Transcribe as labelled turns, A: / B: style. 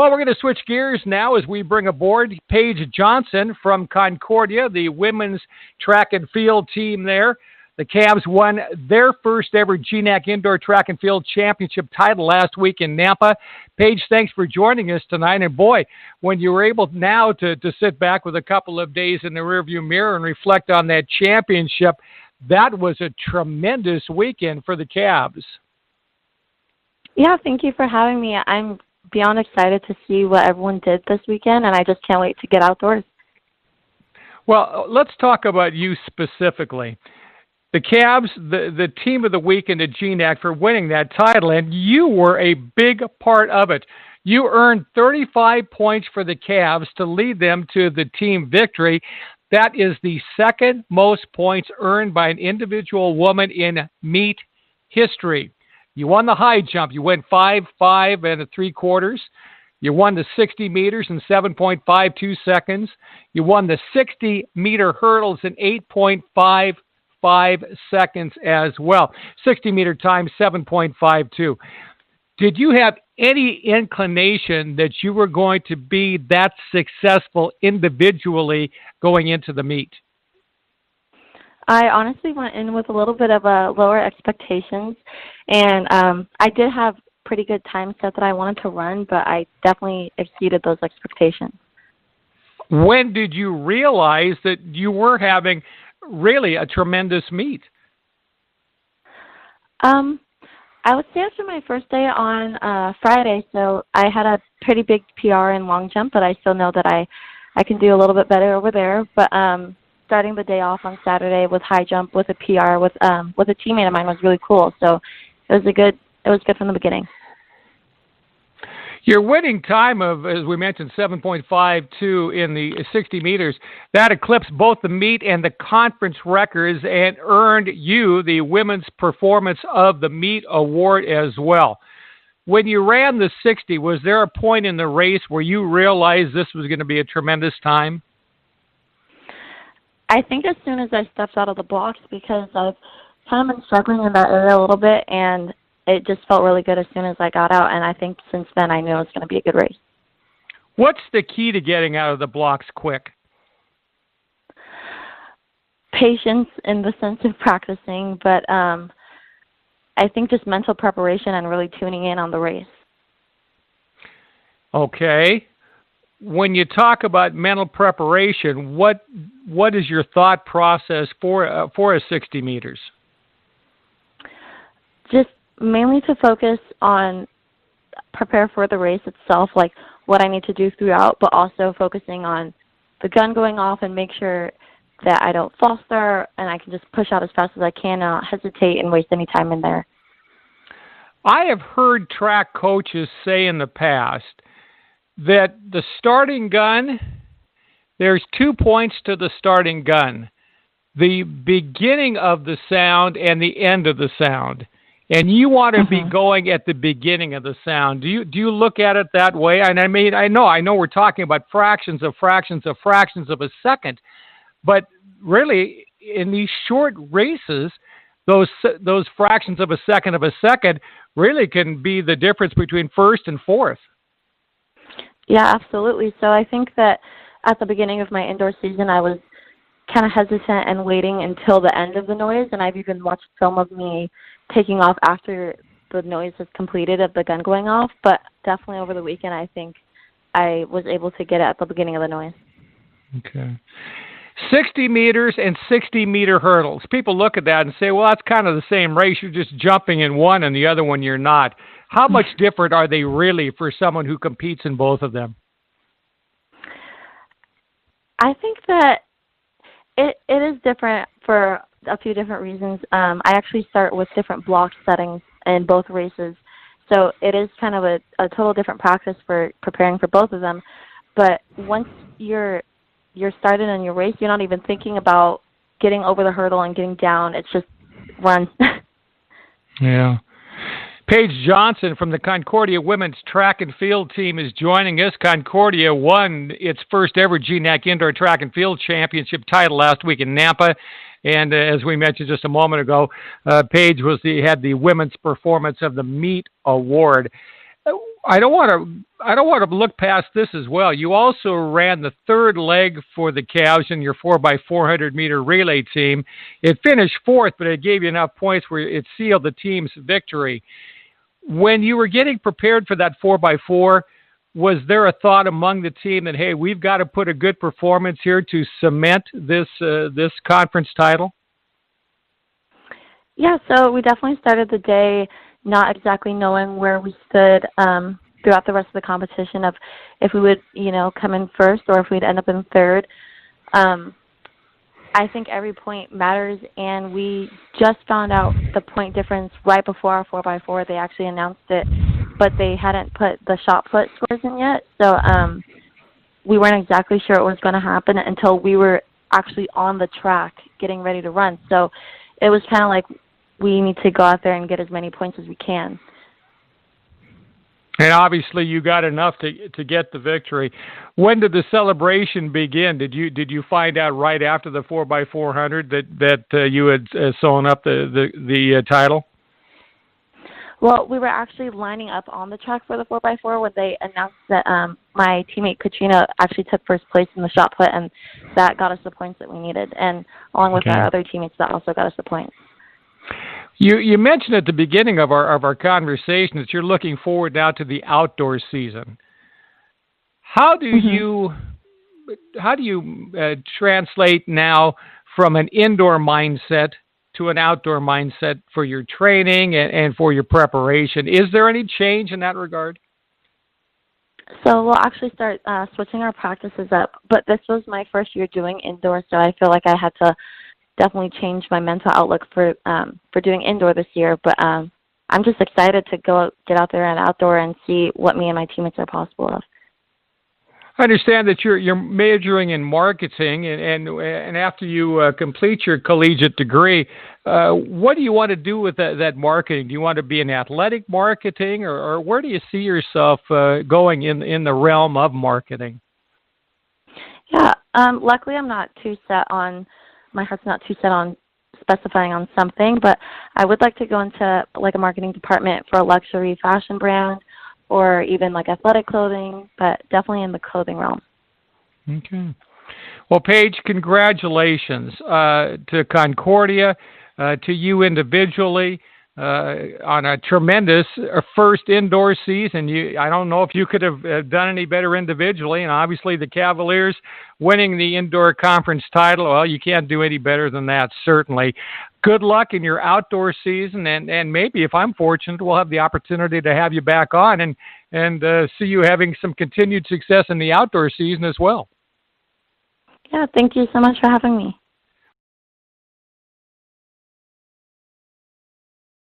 A: Well, we're going to switch gears now as we bring aboard Paige Johnson from Concordia, the women's track and field team there. The Cavs won their first ever GNAC Indoor Track and Field Championship title last week in Nampa. Paige, thanks for joining us tonight. And boy, when you were able now to sit back with a couple of days in the rearview mirror and reflect on that championship, that was a tremendous weekend for the Cavs.
B: Yeah, thank you for having me. I'm beyond excited to see what everyone did this weekend, and I just can't wait to get outdoors.
A: Well, let's talk about you specifically. The Cavs, the team of the week in the GNAC for winning that title, and you were a big part of it. You earned 35 points for the Cavs to lead them to the team victory. That is the second most points earned by an individual woman in meet history. You won the high jump. You went 5 3/4. You won the 60 meters in 7.52 seconds. You won the 60-meter hurdles in 8.55 seconds as well. 60-meter time, 7.52. Did you have any inclination that you were going to be that successful individually going into the meet?
B: I honestly went in with a little bit of a lower expectations, and I did have pretty good time set that I wanted to run, but I definitely exceeded those expectations.
A: When did you realize that you were having really a tremendous meet?
B: I would say after my first day on Friday, so I had a pretty big PR in long jump, but I still know that I can do a little bit better over there. But starting the day off on Saturday with high jump with a PR with a teammate of mine was really cool. So it was good from the beginning.
A: Your winning time of, as we mentioned, 7.52 in the 60 meters, that eclipsed both the meet and the conference records and earned you the Women's Performance of the Meet award as well. When you ran the 60, was there a point in the race where you realized this was going to be a tremendous time?
B: I think as soon as I stepped out of the blocks, because I've kind of been struggling in that area a little bit, and it just felt really good as soon as I got out, and I think since then I knew it was going to be a good race.
A: What's the key to getting out of the blocks quick?
B: Patience in the sense of practicing, but I think just mental preparation and really tuning in on the race.
A: Okay. When you talk about mental preparation, what is your thought process for a 60 meters?
B: Just mainly to focus on prepare for the race itself, like what I need to do throughout, but also focusing on the gun going off and make sure that I don't false start and I can just push out as fast as I can, not hesitate and waste any time in there.
A: I have heard track coaches say in the past that the starting gun, there's 2 points to the starting gun, the beginning of the sound and the end of the sound. And you want to be going at the beginning of the sound. Do you look at it that way? And I mean, I know we're talking about fractions of a second, but really in these short races, those fractions of a second really can be the difference between first and fourth.
B: Yeah, absolutely. So I think that at the beginning of my indoor season, I was kind of hesitant and waiting until the end of the noise, and I've even watched film of me taking off after the noise is completed of the gun going off, but definitely over the weekend I think I was able to get it at the beginning of the noise.
A: Okay. 60 meters and 60-meter hurdles. People look at that and say, well, that's kind of the same race. You're just jumping in one and the other one you're not. How much different are they really for someone who competes in both of them?
B: I think that it is different for a few different reasons. I actually start with different block settings in both races, so it is kind of a total different practice for preparing for both of them. But once you're started in your race, you're not even thinking about getting over the hurdle and getting down. It's just run.
A: Yeah. Paige Johnson from the Concordia Women's Track and Field team is joining us. Concordia won its first ever GNAC Indoor Track and Field Championship title last week in Nampa. And as we mentioned just a moment ago, Paige had the Women's Performance of the Meet award. I don't want to look past this as well. You also ran the third leg for the Cavs in your 4x400 meter relay team. It finished fourth, but it gave you enough points where it sealed the team's victory. When you were getting prepared for that 4x4, was there a thought among the team that, hey, we've got to put a good performance here to cement this conference title?
B: Yeah, so we definitely started the day not exactly knowing where we stood throughout the rest of the competition, of if we would, come in first or if we'd end up in third. I think every point matters, and we just found out the point difference right before our 4x4. They actually announced it, but they hadn't put the shot put scores in yet, so we weren't exactly sure what was going to happen until we were actually on the track getting ready to run. So it was kind of like, we need to go out there and get as many points as we can.
A: And obviously, you got enough to get the victory. When did the celebration begin? Did you find out right after the 4x400 that you had sewn up the title?
B: Well, we were actually lining up on the track for the 4x4 when they announced that my teammate Katrina actually took first place in the shot put, and that got us the points that we needed. And along with our other teammates, that also got us the points.
A: You mentioned at the beginning of our conversation that you're looking forward now to the outdoor season. How do you translate now from an indoor mindset to an outdoor mindset for your training and for your preparation? Is there any change in that regard?
B: So we'll actually start switching our practices up, but this was my first year doing indoor, so I feel like I had to definitely change my mental outlook for doing indoor this year. But I'm just excited to get out there and outdoor and see what me and my teammates are possible of.
A: I understand that you're majoring in marketing, and after you complete your collegiate degree, what do you want to do with that marketing? Do you want to be in athletic marketing, or where do you see yourself going in the realm of marketing?
B: Yeah, luckily I'm not too set on. My heart's not too set on specifying on something, but I would like to go into like a marketing department for a luxury fashion brand, or even like athletic clothing, but definitely in the clothing realm.
A: Okay. Well, Paige, congratulations to Concordia, to you individually, on a tremendous first indoor season. I don't know if you could have done any better individually, and obviously the Cavaliers winning the indoor conference title, well, you can't do any better than that, certainly. Good luck in your outdoor season, and maybe if I'm fortunate, we'll have the opportunity to have you back on and see you having some continued success in the outdoor season as well.
B: Yeah, thank you so much for having me.